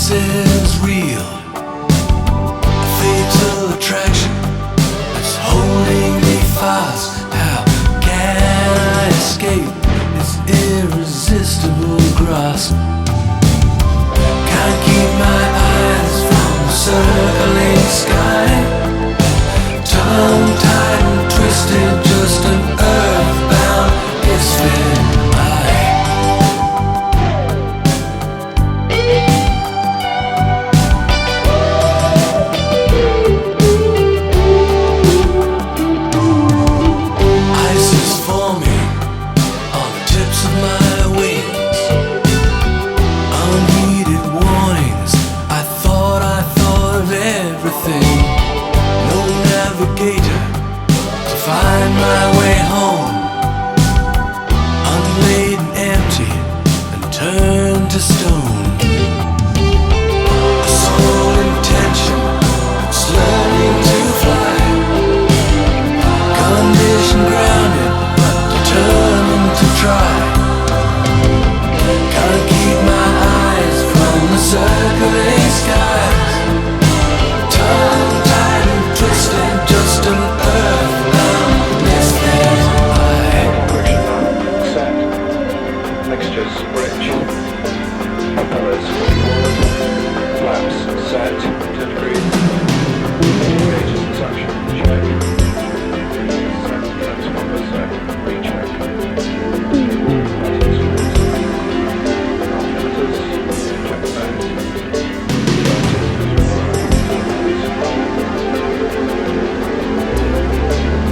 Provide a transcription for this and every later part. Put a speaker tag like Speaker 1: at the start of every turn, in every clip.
Speaker 1: is real. A fatal attraction that's holding me fast. How can I escape its irresistible grasp? Can't keep my eyes from the circling sky. Tongue-tied and twisted, just an earthbound misfit. Find my way home, unladen, empty, and turned to stone. A sole intention, it's learning to fly. Condition grounded, but determined to try. Can't keep my eyes from the circling skies. Tongue-tied and twisted, just an earth.
Speaker 2: Mixtures, bridge, propellers, forward, flaps, set, 10 degrees, gauges and suction, check, set, transponder set, recheck, limiters, check the bends,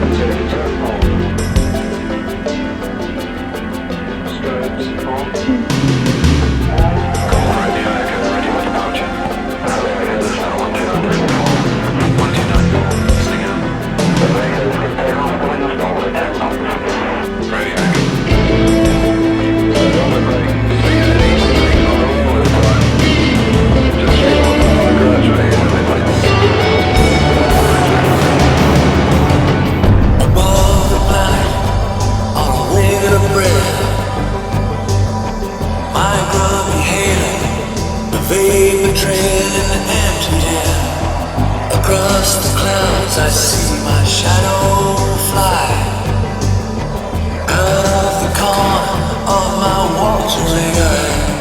Speaker 2: interior on.
Speaker 1: Vapor trail in the empty air. Across the clouds I see my shadow fly. Out of the corner of my water ring eye.